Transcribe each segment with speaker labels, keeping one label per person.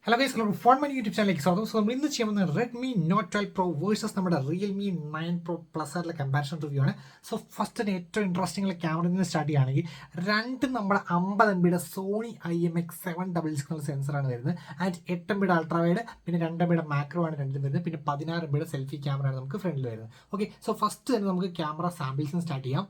Speaker 1: Hello guys, welcome to Phone Money YouTube channel. So we will see Redmi Note 12 Pro versus Realme 9 Pro Plus comparison review. So first interesting camera start രണ്ട് നമ്മുടെ 50 MB Sony IMX7 sensor ആണ് വരുന്നത് and 8 MB ultra wide പിന്നെ 2 MB macro ആണ് രണ്ടും വരുന്നത് പിന്നെ 16 MB selfie camera ആണ് നമുക്ക് ഫ്രണ്ടിൽ വരുന്നത്. ഓക്കെ, സോ ഫസ്റ്റ് തന്നെ നമുക്ക് ക്യാമറ സാമ്പിൾസ് സ്റ്റാർട്ട് ചെയ്യാം.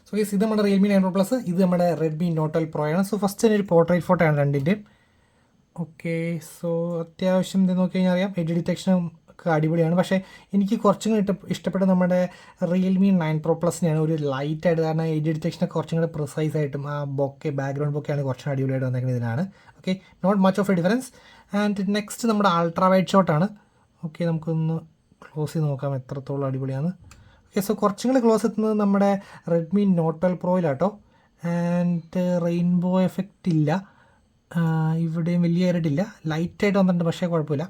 Speaker 1: സോ ഇത് നമ്മുടെ റിയൽമി 9 Pro പ്ലസ്, ഇത് നമ്മുടെ റെഡ്മി നോട്ട് 12 Pro ആണ്. സോ ഫസ്റ്റ് തന്നെ ഒരു പോർട്രേറ്റ് ഫോട്ടോ ആണ് രണ്ടിൻ്റെയും. ഓക്കെ, സോ അത്യാവശ്യം ഇത് നോക്കി കഴിഞ്ഞാൽ അറിയാം എഡ്ജ് ഡിറ്റക്ഷനും ഒക്കെ അടിപൊളിയാണ്. പക്ഷേ എനിക്ക് കുറച്ചും കൂടി ഇഷ്ടപ്പെട്ട നമ്മുടെ റിയൽമി 9 Pro പ്ലസിനെയാണ്. ഒരു ലൈറ്റായിട്ട്, കാരണം എഡ്ജ് ഡിറ്റക്ഷനൊക്കെ കുറച്ചും കൂടി പ്രിസൈസ് ആയിട്ടും ആ ബാക്ക്ഗ്രൗണ്ട് ബൊക്കെയാണ് കുറച്ചും അടിപൊളിയായിട്ട് വന്നേക്കുന്നത് ഇതിനാണ്. Okay, not much of a difference. And next നമ്മുടെ അൾട്രാ വൈഡ് ഷോട്ടാണ്. ഓക്കെ, നമുക്കൊന്ന് ക്ലോസ് ചെയ്ത് നോക്കാം എത്രത്തോളം അടിപൊളിയാണ്. ഓക്കെ, സോ കുറച്ചും കൂടി ക്ലോസ് എത്തുന്നത് നമ്മുടെ റെഡ്മി നോട്ട് 12 പ്രോയിലാട്ടോ. ആൻഡ് റെയിൻബോ എഫക്റ്റ് ഇല്ല, ഇവിടെയും വലിയ കാര്യമായിട്ടില്ല, ലൈറ്റായിട്ട് വന്നിട്ടുണ്ട് പക്ഷേ കുഴപ്പമില്ല.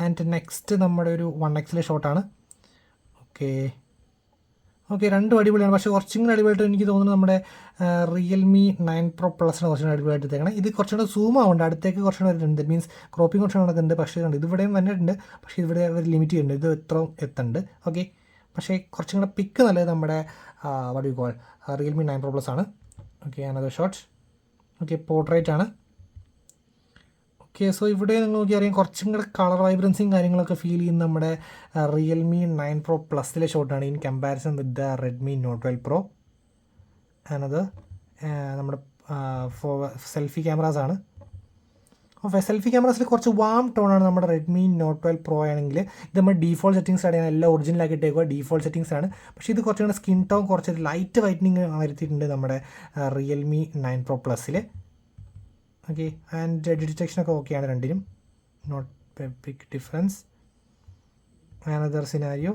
Speaker 1: ആൻഡ് നെക്സ്റ്റ് നമ്മുടെ ഒരു 1x ഷോട്ടാണ്. ഓക്കെ ഓക്കെ, രണ്ടും അടിപൊളിയാണ്. പക്ഷേ കുറച്ചും കൂടി അടിപൊളിയായിട്ട് എനിക്ക് തോന്നുന്നത് നമ്മുടെ റിയൽമി 9 Pro പ്ലസിന് കുറച്ചും കൂടി അടിപൊളിയായിട്ട് എടുത്തേക്കണം. ഇത് കുറച്ചും കൂടെ സൂം ആവുന്നുണ്ട്, അടുത്തേക്ക് കുറച്ചും കൂടെ വരുന്നുണ്ട്, മീൻസ് ക്രോപ്പിംഗ് കുറച്ചും കൂടെ നടക്കുന്നുണ്ട്. പക്ഷേ ഇത് ഇവിടെയും വന്നിട്ടുണ്ട്, പക്ഷേ ഇവിടെ ഒരു ലിമിറ്റ് ചെയ്യുന്നുണ്ട്, ഇത് ഇത്രയും എത്തുന്നുണ്ട്. ഓക്കെ, പക്ഷേ കുറച്ചും കൂടെ പിക്ക് നല്ലത് നമ്മുടെ what you call realme 9 Pro plus ആണ്. Okay, another shot. Okay, portrait ആണ്. ഓക്കെ, സോ ഇവിടെ നിങ്ങൾ നോക്കി അറിയാം കുറച്ചും കൂടെ കളർ വൈബ്രൻസിയും കാര്യങ്ങളൊക്കെ ഫീൽ ചെയ്യുന്ന നമ്മുടെ റിയൽമി 9 Pro പ്ലസിലെ ഷോട്ടാണ് in comparison with the Redmi note 12 Pro. Another നമ്മുടെ സെൽഫി ക്യാമറാസ് ആണ്. സെൽഫി ക്യാമറാസിൽ കുറച്ച് വാം ടോണാണ് നമ്മുടെ റെഡ്മി നോട്ട് 12 Pro ആണെങ്കിൽ. ഇത് നമ്മൾ ഡീഫോൾട്ട് സെറ്റിംഗ്സ് ആണ്, എല്ലാം ഒറിജിനലാക്കി ഇട്ടേക്കുക, ഡീഫോൾട്ട് സെറ്റിംഗ്സ് ആണ്. പക്ഷേ ഇത് കുറച്ചും കൂടെ സ്കിൻ ടോൺ കുറച്ച് ലൈറ്റ് വൈറ്റനിങ് വരുത്തിയിട്ടുണ്ട് നമ്മുടെ റിയൽമി 9 Pro പ്ലസിൽ. ഓക്കെ, ആൻഡ് എഡ്ജ് ഡിറ്റക്ഷനൊക്കെ ഓക്കെയാണ് രണ്ടിനും, not a big difference. Another scenario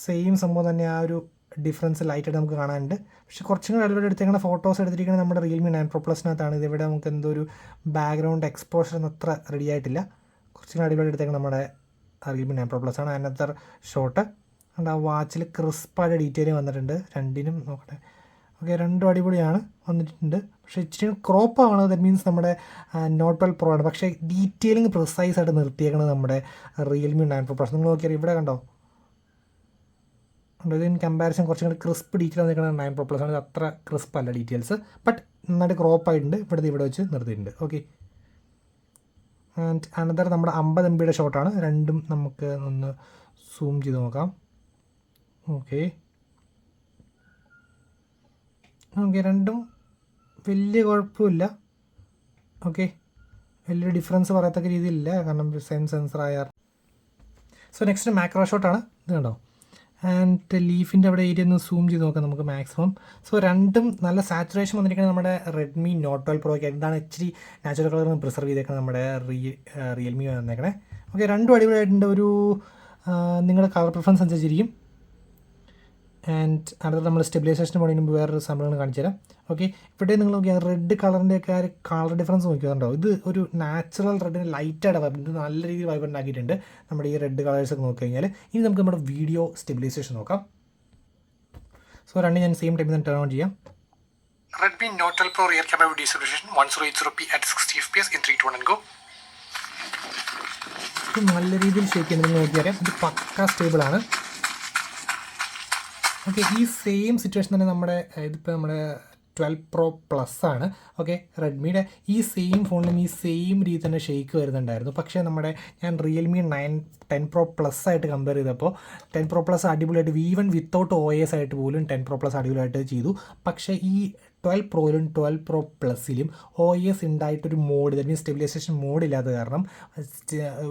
Speaker 1: same സംഭവം തന്നെ, ആ ഒരു ഡിഫറൻസ് ലൈറ്റായിട്ട് നമുക്ക് കാണാനുണ്ട്. പക്ഷേ കുറച്ചും കൂടി അടിപൊളി എടുത്തേക്കുന്ന ഫോട്ടോസ് എടുത്തിരിക്കുന്നത് നമ്മുടെ റിയൽമി 9 Pro പ്ലസിനകത്താണ്. ഇതിവിടെ നമുക്ക് എന്തോ ഒരു ബാക്ക്ഗ്രൗണ്ട് എക്സ്പോഷർ ഒന്നും അത്ര റെഡി ആയിട്ടില്ല. കുറച്ചും കൂടി അടിപൊളി എടുത്തേക്കുന്നത് നമ്മുടെ റിയൽമി 9 Pro പ്ലസ് ആണ്. അനദർ ഷോട്ട് ഉണ്ട്, ആ വാച്ചിൽ ക്രിസ്പായിട്ട് ഡീറ്റെയിലിംഗ് വന്നിട്ടുണ്ട് രണ്ടിനും. നോക്കട്ടെ, ഓക്കെ, രണ്ടും അടിപൊളിയാണ് വന്നിട്ടുണ്ട്. പക്ഷേ ഇച്ചിരി ക്രോപ്പ് ആവണത്, ദറ്റ് മീൻസ് നമ്മുടെ നോട്ട് 12 Pro ആണ്. പക്ഷേ ഡീറ്റെയിലിംഗ് പ്രിസൈസ് ആയിട്ട് നിർത്തിയേക്കുന്നത് നമ്മുടെ റിയൽമി 9 Pro പ്ലസ്. നിങ്ങൾ നോക്കിയാൽ ഇവിടെ കണ്ടോ, ഇത് ഇൻ കമ്പാരിസൺ കുറച്ചും കൂടി ക്രിസ്പ് ഡീറ്റെയിൽ നിൽക്കുന്നത് 9 Pro പ്ലസ് ആണ്. ഇത് അത്ര ക്രിസ്പ് അല്ല ഡീറ്റെയിൽസ്, ബട്ട് നന്നായിട്ട് ക്രോപ്പ് ആയിട്ടുണ്ട്. ഇവിടെ വെച്ച് നിർത്തിയിട്ടുണ്ട്. ഓക്കെ, ആൻഡ് അനദർ നമ്മുടെ 50 MB ഷോട്ടാണ്. രണ്ടും നമുക്ക് ഒന്ന് സൂം ചെയ്ത് നോക്കാം. ഓക്കെ ഓക്കെ, രണ്ടും വലിയ കുഴപ്പമില്ല. ഓക്കെ, വലിയൊരു ഡിഫറൻസ് പറയത്തക്ക രീതിയിലില്ല, കാരണം സെയിം സെൻസർ ആയ. സോ നെക്സ്റ്റ് മാക്രോ ഷോട്ടാണ്. ഇത് കണ്ടോ, ആൻഡ് ലീഫിൻ്റെ അവിടെ ഏരിയ ഒന്ന് സൂം ചെയ്ത് നോക്കാം നമുക്ക് മാക്സിമം. സോ രണ്ടും നല്ല സാച്ചുറേഷൻ വന്നിരിക്കുന്നത് നമ്മുടെ റെഡ്മി നോട്ട് 12 പ്രോയ്ക്ക്. എന്താണ് ഇച്ചിരി നാച്ചുറൽ കളർ പ്രിസർവ് ചെയ്തേക്കുന്നത് നമ്മുടെ റിയൽമി വന്നേക്കണേ. ഓക്കെ, രണ്ടും അടിപൊളിയായിട്ടുണ്ട്. ഒരു നിങ്ങളുടെ കളർ പ്രിഫറൻസ് അനുസരിച്ചിരിക്കും. ആൻഡ് അടുത്ത നമ്മൾ സ്റ്റെബിലൈസേഷന് പോകണതിന് മുമ്പ് വേറൊരു സംഭവങ്ങൾ കാണിച്ചു തരാം. ഓക്കെ, ഇവിടെ നിങ്ങൾ നോക്കിയാൽ റെഡ് കളറിൻ്റെയൊക്കെ ആ കളർ ഡിഫറൻസ് നോക്കിയാൽ ഇത് ഒരു നാച്ചുറൽ റെഡിന് ലൈറ്റായിട്ട് ഇത് നല്ല രീതിയിൽ വൈബ്രൻ്റ് ആക്കിയിട്ടുണ്ട് നമ്മുടെ ഈ റെഡ് കളേഴ്സൊക്കെ നോക്കി കഴിഞ്ഞാൽ. ഇനി നമുക്ക് നമ്മുടെ വീഡിയോ സ്റ്റെബിലൈസേഷൻ നോക്കാം. സോ രണ്ടും ഞാൻ സെയിം ടൈമിൽ തന്നെ ടേൺ ഓൺ ചെയ്യാം. Redmi Note 12 Pro rear camera video stabilization 1080p at 60 fps in 3, 2, 1 and go. ഇത് നല്ല രീതിയിൽ ഷേക്ക് ചെയ്യുന്നത് നിങ്ങൾ നോക്കിയാൽ ഇത് പക്ക സ്റ്റേബിൾ ആണ്. ഓക്കെ, ഈ സെയിം സിറ്റുവേഷൻ തന്നെ നമ്മുടെ ഇതിപ്പോൾ നമ്മുടെ 12 Pro പ്ലസ് ആണ്. ഓക്കെ, റെഡ്മിയുടെ ഈ സെയിം ഫോണിലും ഈ സെയിം രീതി തന്നെ ഷേക്ക് വരുന്നുണ്ടായിരുന്നു. പക്ഷേ നമ്മുടെ ഞാൻ റിയൽമി 10 Pro പ്ലസ് ആയിട്ട് കമ്പയർ ചെയ്തപ്പോൾ 10 Pro പ്ലസ് അടിപൊളിയായിട്ട് ഈവൻ വിത്തൗട്ട് OS ആയിട്ട് പോലും 10 Pro പ്ലസ് അടിപൊളിയായിട്ട് ചെയ്തു. പക്ഷേ ഈ 12 Proയിലും 12 Pro പ്ലസിലും OS ഉണ്ടായിട്ടൊരു mode, that means stabilization mode ഇല്ലാത്ത കാരണം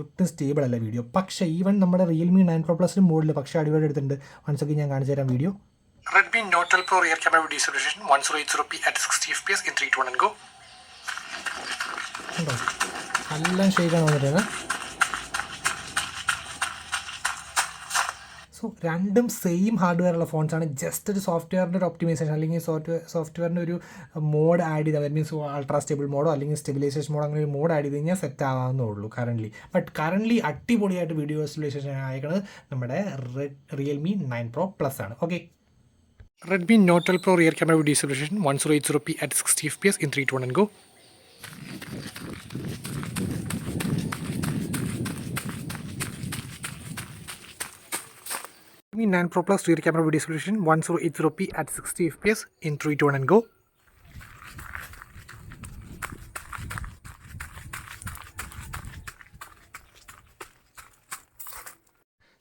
Speaker 1: ഒട്ടും സ്റ്റേബിൾ അല്ല വീഡിയോ. പക്ഷേ ഈവൻ നമ്മുടെ റിയൽമി 9 Pro പ്ലസിലും മോഡിൽ പക്ഷേ അടിപൊളി എടുത്തിട്ടുണ്ട്. വൺസൊക്കെ ഞാൻ കാണിച്ചു തരാം video. Redmi Note 12 Pro rear camera video stabilization 1080p at 60 fps in 3, 2, 1 and go. എല്ലാം ഷേക്കാണ് വന്നിട്ട്. സോ രണ്ടും സെയിം ഹാർഡ്വെയർ ഉള്ള ഫോൺസാണ്. ജസ്റ്റ് ഒരു സോഫ്റ്റ്വെയറിൻ്റെ ഒരു ഒപ്റ്റിമൈസേഷൻ അല്ലെങ്കിൽ സോഫ്റ്റ്വെയറിൻ്റെ ഒരു മോഡ് ആഡ് ചെയ്താൽ, ദാറ്റ് മീൻസ് അൾട്രാ സ്റ്റേബിൾ മോഡോ അല്ലെങ്കിൽ സ്റ്റെബിലൈസേഷൻ മോഡോ അങ്ങനെ ഒരു മോഡ് ആഡ് ചെയ്ത് കഴിഞ്ഞാൽ സെറ്റ് ആവാവുന്നേ ഉള്ളൂ കറൻ്റ്ലി അടിപൊളിയായിട്ട് വീഡിയോ സ്റ്റെബിലൈസേഷൻ അയക്കുന്നത് നമ്മുടെ റിയൽമി 9 Pro Plus ആണ്. Okay, Redmi Note 12 Pro rear camera video stabilization 1080p at 60 fps in 3, 2, 1 and go. Redmi 9 Pro Plus rear camera video stabilization 1080p at 60 fps in 3, 2, 1 and go.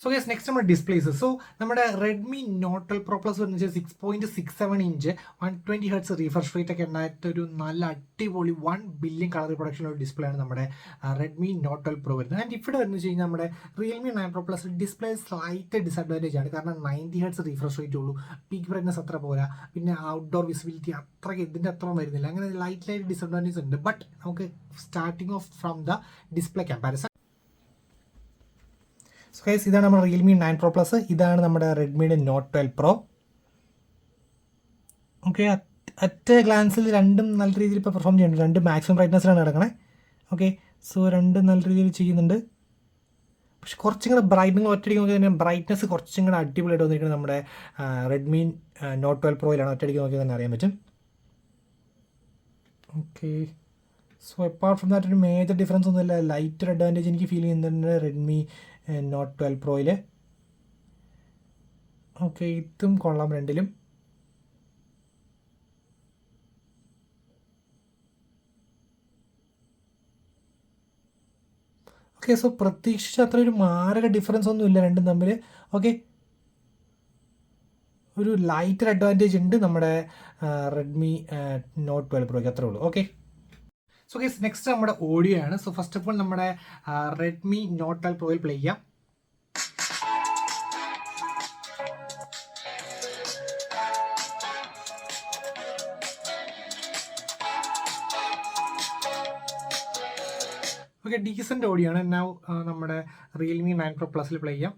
Speaker 1: So guys, next നമ്മുടെ displace. So നമ്മുടെ Redmi note 12 Pro Plus എന്ന് വെച്ചാൽ 6.67 inch 120 hertz refresh rate ഒക്കെ ഉണ്ടായിട്ടൊരു നല്ല അടിപൊളി 1 billion colour production ഒരു display ആണ് നമ്മുടെ റെഡ്മി നോട്ട് 12 Pro വരുന്നത്. ആൻഡ് ഇവിടെ വരുന്നത് വെച്ച് കഴിഞ്ഞാൽ നമ്മുടെ Realme 9 Pro Plus display slight disadvantage ആണ്. കാരണം 90 ഹെർട്സ് റീഫ്രഷ് റേറ്റ് ഉള്ളൂ, പീക്ക് ബ്രൈറ്റ്നസ് അത്ര പോരാ, പിന്നെ ഔട്ട്ഡോർ വിസിബിലിറ്റി അത്രയ്ക്ക് ഇതിൻ്റെ അത്രയും വരുന്നില്ല. അങ്ങനെ ലൈറ്റ് ഡിസഡ്വാൻറ്റേജ് ഉണ്ട്. ബട്ട് നമുക്ക് starting off from the display comparison. So guys, ഇതാണ് നമ്മുടെ റിയൽമി 9 Pro Plus, ഇതാണ് നമ്മുടെ റെഡ്മിയുടെ നോട്ട് 12 Pro. ഓക്കെ, ഒറ്റ ഗ്ലാൻസിൽ രണ്ടും നല്ല രീതിയിൽ ഇപ്പോൾ പെർഫോം ചെയ്യുന്നുണ്ട്. രണ്ട് മാക്സിമം ബ്രൈറ്റ്നസ്സിലാണ് കിടക്കണേ. ഓക്കെ, സോ രണ്ടും നല്ല രീതിയിൽ ചെയ്യുന്നുണ്ട്. പക്ഷെ കുറച്ചും കൂടെ ബ്രൈറ്റ്നിങ് ഒറ്റയടിക്ക് നോക്കി തന്നെ ബ്രൈറ്റ്നസ് കുറച്ചും കൂടെ അടിപൊളിയായിട്ട് വന്നിരിക്കുന്നത് നമ്മുടെ റെഡ്മി നോട്ട് 12 Proയിലാണ്. ഒറ്റയടിക്ക് നോക്കി തന്നെ അറിയാൻ പറ്റും. Okay, so apart from that ഒരു മേജർ ഡിഫറൻസ് ഒന്നുമില്ല. ലൈറ്റ് ഒരു അഡ്വാൻറ്റേജ് എനിക്ക് ഫീൽ ചെയ്യുന്നുണ്ട് റെഡ്മി നോട്ട് 12 Proയിൽ. ഓക്കെ, ഇതും കൊള്ളാം രണ്ടിലും. ഓക്കെ, സോ പ്രതീക്ഷിച്ച അത്ര ഒരു മാരക ഡിഫറൻസ് ഒന്നും ഇല്ല രണ്ടും തമ്മിൽ. ഓക്കെ, ഒരു ലൈറ്റ് അഡ്വാൻറ്റേജ് ഉണ്ട് നമ്മുടെ റെഡ്മി നോട്ട് 12 Proയ്ക്ക്, അത്രേ ഉള്ളൂ. ഓക്കെ, സോ ഗൈസ്, നെക്സ്റ്റ് നമ്മുടെ ഓഡിയോ ആണ്. സോ ഫസ്റ്റ് ഓഫ് ഓൾ നമ്മുടെ റെഡ്മി നോട്ട് 12 Proയിൽ പ്ലേ ചെയ്യാം. ഓക്കെ, ഡീസൻ്റ് ഓഡിയോ ആണ്. നൗ നമ്മുടെ റിയൽമി 9 Pro Plusൽ പ്ലേ ചെയ്യാം.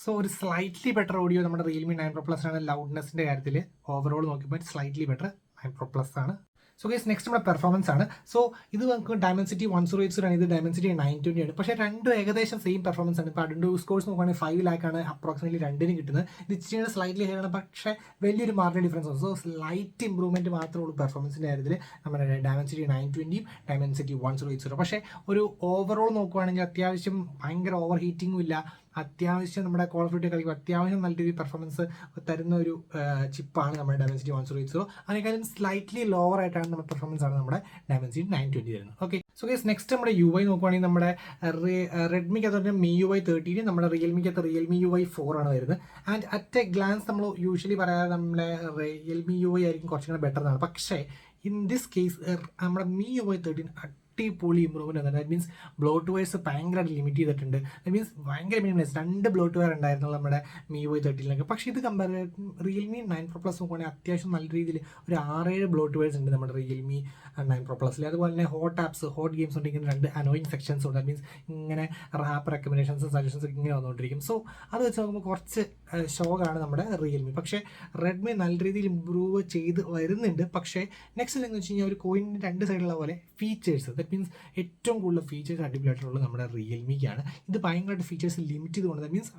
Speaker 1: സോ ഒരു സ്ലൈറ്റ്ലി ബെറ്റർ ഓഡിയോ നമ്മുടെ റിയൽമി 9 Pro Plus ആണ്. ലൗഡ്നെസ്സിൻ്റെ കാര്യത്തിൽ ഓവറോൾ നോക്കിയപ്പോൾ സ്ലൈറ്റ്ലി ബെറ്റർ 9 Pro Plus ആണ്. സോ ഗൈസ്, നെക്സ്റ്റ് നമ്മുടെ പെർഫോമൻസ് ആണ്. സോ ഇത് നമുക്ക് ഡയമൻസിറ്റി 1080 ആണ്, ഇത് ഡയമൻസിറ്റി 920 ആണ്. പക്ഷേ രണ്ടും ഏകദേശം സെയിം പെർഫോമൻസ് ആണ്. ഇപ്പോൾ അഡുണ്ടോ സ്കോഴ്സ് നോക്കുകയാണെങ്കിൽ 5 lakh ആണ് അപ്രോക്സിമേറ്റ്ലി രണ്ടിനും കിട്ടുന്നത്. ഇത് ഇച്ചിരി സ്ലൈറ്റ്ലി ഹൈ ആണ്, പക്ഷേ വലിയൊരു മാർജിൻ ഡിഫറൻസ് ആണ്. സോ സ്ലൈറ്റ് ഇമ്പ്രൂവ്മെൻറ്റ് മാത്രമേ ഉള്ളൂ പെർഫോമൻസിൻ്റെ കാര്യത്തിൽ നമ്മുടെ ഡയമൻസിറ്റി 920യും ഡയമൻസിറ്റി 1080. പക്ഷേ ഒരു ഓവറോൾ നോക്കുകയാണെങ്കിൽ അത്യാവശ്യം ഭയങ്കര ഓവർ ഹീറ്റിങ്ങും ഇല്ല. അത്യാവശ്യം നമ്മുടെ കോൾ ഓഫ് ഡ്യൂട്ടി കളിക്കുമ്പോൾ അത്യാവശ്യം നല്ല രീതിയിൽ പെർഫോമൻസ് തരുന്ന ഒരു ചിപ്പാണ് നമ്മുടെ ഡയമൻസിറ്റി 1080. അതിനേക്കാളും സ്ലൈറ്റ്ലി ലോവർ ആയിട്ടാണ് നമ്മുടെ പെർഫോമൻസ് ആണ് നമ്മുടെ ഡയമൻസിറ്റി 920 വരുന്നത്. ഓക്കെ, സോ ഗൈസ്, നെക്സ്റ്റ് നമ്മുടെ UI നോക്കുവാണെങ്കിൽ നമ്മുടെ റെഡ്മിക്ക് അകത്ത് MIUI 13, നമ്മുടെ റിയൽമിക്ക് അകത്ത് റിയൽമി UI 4 ആണ് വരുന്നത്. ആൻഡ് അറ്റ് എ ഗ്ലാൻസ് നമ്മൾ യൂഷ്വലി പറയാതെ നമ്മുടെ റിയൽമി UI ആയിരിക്കും കുറച്ചും കൂടെ ബെറ്റർ എന്നാണ്. പക്ഷേ ഇൻ ദിസ് കേസ് നമ്മുടെ MIUI 13 അടിപൊളി ഇമ്പ്രൂവ്മെൻ്റ് ആണ്. ദാറ്റ് മീൻസ് ബ്ലോട്ട് വെയർസ് ഭയങ്കരമായിട്ട് ലിമിറ്റ് ചെയ്തിട്ടുണ്ട്. ദാറ്റ് മീൻസ് ഭയങ്കര മിനിമൈസ് 2 ബ്ലോട്ട് വെയർ ഉണ്ടായിരുന്നു നമ്മുടെ MIUI 13 പക്ഷേ ഇത് റിയൽമി 9 Pro Plus നോക്കുകയാണെങ്കിൽ അത്യാവശ്യം നല്ല രീതിയിൽ ഒരു 6-7 ബ്ലോട്ട് വെയർസ് ഉണ്ട് നമ്മുടെ റിയൽമി 9 Pro Plusൽ. അതുപോലെ തന്നെ ഹോട്ട് ആപ്സ്, ഹോട്ട് ഗെയിംസ് ഉണ്ടെങ്കിൽ 2 അനോയിങ് സെക്ഷൻസ് ഉണ്ട്. ദാറ്റ് മീൻസ് ഇങ്ങനെ ആപ്പ് റെക്കമെൻഡേഷൻസും സജഷൻസും ഇങ്ങനെ വന്നുകൊണ്ടിരിക്കും. സോ അത് വെച്ച് നോക്കുമ്പോൾ കുറച്ച് ഷോക്കാണ് നമ്മുടെ റിയൽമി. പക്ഷേ റെഡ്മി നല്ല രീതിയിൽ ഇമ്പ്രൂവ് ചെയ്ത് വരുന്നുണ്ട്. പക്ഷേ നെക്സ്റ്റ് എന്ന് വെച്ച് കഴിഞ്ഞാൽ ഒരു കോയിൻ്റെ 2 സൈഡുള്ള പോലെ ഫീച്ചേഴ്സ്, ദാറ്റ് മീൻസ് ഏറ്റവും കൂടുതൽ ഫീച്ചേഴ്സ് അടിപൊളിയായിട്ടുള്ളത് നമ്മുടെ റിയൽമിക്കാണ്. ഇത് ഭയങ്കരമായിട്ട് ഫീച്ചേഴ്സ് ലിമിറ്റ് ചെയ്തുകൊണ്ട്, ദാറ്റ് മീൻസ്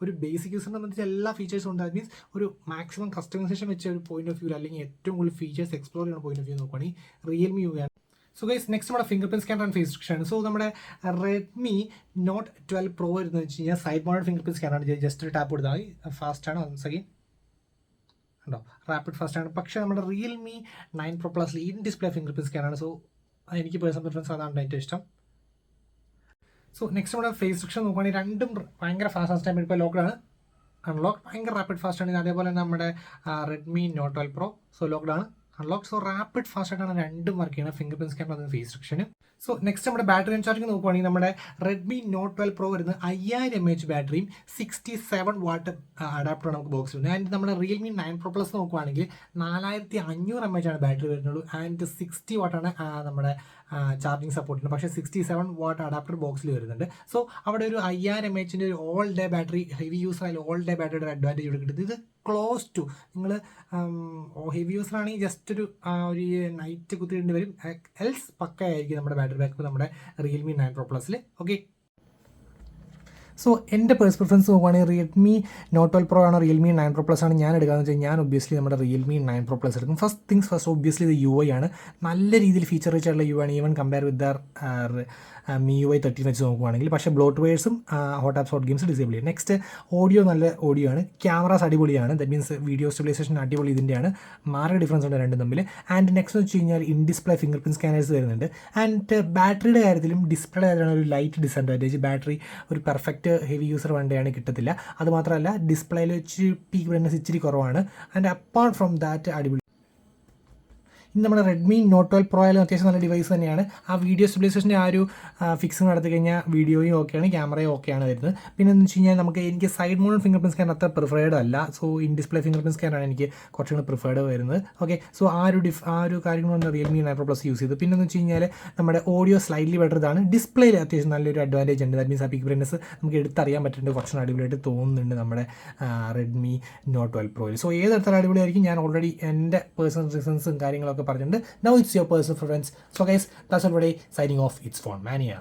Speaker 1: ഒരു ബേസിക് യൂസറിനെ സംബന്ധിച്ച് എല്ലാ ഫീച്ചേഴ്സും ഉണ്ട്. ദാറ്റ് മീൻസ് ഒരു മാക്സിമം കസ്റ്റമൈസേഷൻ വെച്ച ഒരു പോയിന്റ് ഓഫ് വ്യൂ അല്ലെങ്കിൽ ഏറ്റവും കൂടുതൽ ഫീച്ചേഴ്സ് എക്സ്പ്ലോർ ചെയ്യുന്ന പോയിന്റ് ഓഫ് വ്യൂ നോക്കുകയാണെങ്കിൽ റിയൽമി യു ആണ്. സോ ഗൈസ്, നെക്സ്റ്റ് നമ്മുടെ fingerprint scanner and face recognition. So നമ്മുടെ റെഡ്മി നോട്ട് 12 Pro എന്ന് വെച്ച് കഴിഞ്ഞാൽ സൈഡ് മൗണ്ടഡ് ഫിംഗർ പ്രിന്റ് സ്കാനറാണ്. ജസ്റ്റ് ഒരു ടാപ്പ് കൊടുത്താൽ മതി, ഫാസ്റ്റാണ്. വൺസ് അഗൈൻ ഉണ്ടോ, റാപ്പിഡ് ഫാസ്റ്റാണ്. പക്ഷേ നമ്മുടെ Realme 9 Pro Plus in display fingerprint സ്കാനറാണ്. സോ എനിക്ക് പേഴ്സണൽ പ്രിഫറൻസ് അതാണ് ഏറ്റവും ഇഷ്ടം. സോ നെക്സ്റ്റ് നമ്മുടെ ഫേസ് റിക്കഗ്നിഷൻ നോക്കുകയാണെങ്കിൽ രണ്ടും ഭയങ്കര ഫാസ്റ്റ് ടൈം. ഇപ്പോൾ ലോക്ക്ഡാണ്, അൺലോക്ക് ഭയങ്കര റാപ്പിഡ് ഫാസ്റ്റ് ആണ്. അതേപോലെ തന്നെ നമ്മുടെ റെഡ്മി നോട്ട് 12 Pro സോ ലോക്ക്ഡാണ്, അൺലോക്ക്. സോ റാപ്പിഡ് ഫാസ്റ്റ് ആയിട്ടാണ് രണ്ടും വർക്ക് ചെയ്യുന്നത്, ഫിംഗർ പ്രിന്റ് സ്കാനർ അതും ഫേസ് റെക്കഗ്നിഷൻ. സോ നെക്സ്റ്റ് നമ്മുടെ ബാറ്ററി ചാർജിങ് നോക്കുവാണെങ്കിൽ നമ്മുടെ റെഡ്മി നോട്ട് 12 പ്രോ വരുന്നത് 5000 mAh ബാറ്ററിയും 67 വാട്ട് അഡാപ്റ്ററാണ് നമുക്ക് ബോക്സിൽ വരുന്നത്. ആൻഡ് നമ്മുടെ റിയൽമി 9 പ്രോ പ്ലസ് നോക്കുവാണെങ്കിൽ 4500 mAh ആണ് ബാറ്ററി വരുന്നുള്ളൂ ആൻഡ് 60 വാട്ടാണ് നമ്മുടെ ചാർജിങ് സപ്പോർട്ട് ഉണ്ട്. പക്ഷേ 67 വാട്ട് അഡാപ്റ്റർ ബോക്സിൽ വരുന്നുണ്ട്. സോ അവിടെ ഒരു 5000 mAh ഒരു all day battery, heavy user ആയാലും ഓൾ ഡേ ബാറ്ററിയുടെ ഒരു അഡ്വാൻറ്റേജ് ഇവിടെ കിട്ടുന്നത്. ഇത് ക്ലോസ് ടു നിങ്ങൾ ഹെവി യൂസർ ആണെങ്കിൽ ജസ്റ്റ് ഒരു നൈറ്റ് കുത്തിയിടേണ്ടി വരും, എൽസ് പക്കയായിരിക്കും നമ്മുടെ ബാറ്ററി ബാക്കപ്പ് നമ്മുടെ റിയൽമി 9 പ്രോ പ്ലസിൽ. ഓക്കെ, സോ എൻ്റെ പ്രിഫറൻസ് നോക്കുവാണെങ്കിൽ റിയൽമി നോട്ട് 12 പ്രോ ആണോ റിയൽമി 9 പ്രോ പ്ലസ് ആണ് ഞാൻ എടുക്കാമെന്ന് വെച്ചാൽ ഞാൻ ഒബ്വിയസ്ലി നമ്മുടെ റിയൽമി 9 പ്രോ പ്ലസ് എടുക്കും. ഫസ്റ്റ് തിങ്സ് ഫസ്റ്റ്, ഒബ്വിയസ്ലി ഇത് UI ആണ്, നല്ല രീതിയിൽ ഫീച്ചർ റിച്ച് ആയിട്ടുള്ള UI ആണ്, even compare with their MIUI 13 വെച്ച് നോക്കുവാണെങ്കിൽ. പക്ഷേ ബ്ലോട്ട് വെയേഴ്സും hot apps hot games disable ചെയ്യും. നെക്സ്റ്റ് ഓഡിയോ നല്ല ഓഡിയോ ആണ്, ക്യാമറാസ് അടിപൊളിയാണ്, ദറ്റ് മീൻസ് വീഡിയോ സ്റ്റെബിലൈസേഷൻ അടിപൊളി ഇതിൻ്റെയാണ്, മാറിയ ഡിഫറൻസ് ഉണ്ട് രണ്ടും തമ്മിൽ. ആൻഡ് നെക്സ്റ്റ് വെച്ച് കഴിഞ്ഞാൽ in display finger print scanners വരുന്നുണ്ട്. ആൻഡ് ബാറ്ററിയുടെ കാര്യത്തിലും ഡിസ്പ്ലേയുടെ കാര്യത്തിലാണ് ഒരു ലൈറ്റ് ഡിസഡ്വാൻറ്റേജ്. ബാറ്ററി ഒരു പെർഫെക്റ്റ് ഹെവി യൂസർ വണ്ടിയാണ് കിട്ടത്തില്ല. അതുമാത്രമല്ല ഡിസ്പ്ലേയിൽ വെച്ച് പീക്ക് ബ്രൈറ്റ്നസ് ഇച്ചിരി കുറവാണ്. ആൻഡ് അപ്പാർട്ട് ഫ്രം ദാറ്റ് അടിപൊളി. ഇന്ന് നമ്മുടെ റെഡ്മി നോട്ട് 12 പ്രോ ആയാലും അത്യാവശ്യം നല്ല ഡിവൈസ് തന്നെയാണ്. ആ വീഡിയോ സ്റ്റെബിലൈസേഷൻ്റെ ആ ഒരു ഫിക്സിങ് നടത്തി കഴിഞ്ഞാൽ വീഡിയോയും ഓക്കെയാണ്, ക്യാമറയും ഓക്കെയാണ് വരുന്നത്. പിന്നെ എന്ന് വെച്ച് കഴിഞ്ഞാൽ എനിക്ക് side mount fingerprint scanner അത്ര പ്രിഫേർഡ് അല്ല. So in display fingerprint സ്കാനറാണ് എനിക്ക് കുറച്ചും കൂടി പ്രിഫേർഡ് വരുന്നത്. ഓക്കെ, സോ ആ ഒരു കാര്യങ്ങളാണ് റിയൽമി 9 പ്രോ പ്ലസ് യൂസ് ചെയ്തത്. പിന്നെ എന്ന് വെച്ച് കഴിഞ്ഞാൽ നമ്മുടെ ഓഡിയോ സ്ലൈറ്റ്ലി ബെറ്റർ ഇതാണ്, ഡിസ്പ്ലേയിൽ അത്യാവശ്യം നല്ലൊരു അഡ്വാൻറ്റേജ് ഉണ്ട്. ദാറ്റ് മീൻസ് ആ പിക് ബ്രൈറ്റ്നസ് നമുക്ക് എടുത്തറിയാൻ പറ്റുന്നുണ്ട്, കുറച്ചും അടിപൊളിയായിട്ട് തോന്നുന്നുണ്ട് നമ്മുടെ റെഡ്മി നോട്ട് 12 പ്രോയിൽ. സോ ഏതെടുത്താലും അടിപൊളിയായിരിക്കും. ഞാൻ ഓൾറെഡി എൻ്റെ പേഴ്സണൽ റീസൺസും കാര്യങ്ങളൊക്കെ പറഞ്ഞിട്ടുണ്ട്. Now it's your personal preference. So guys, that's already signing off. It's Phone Mania.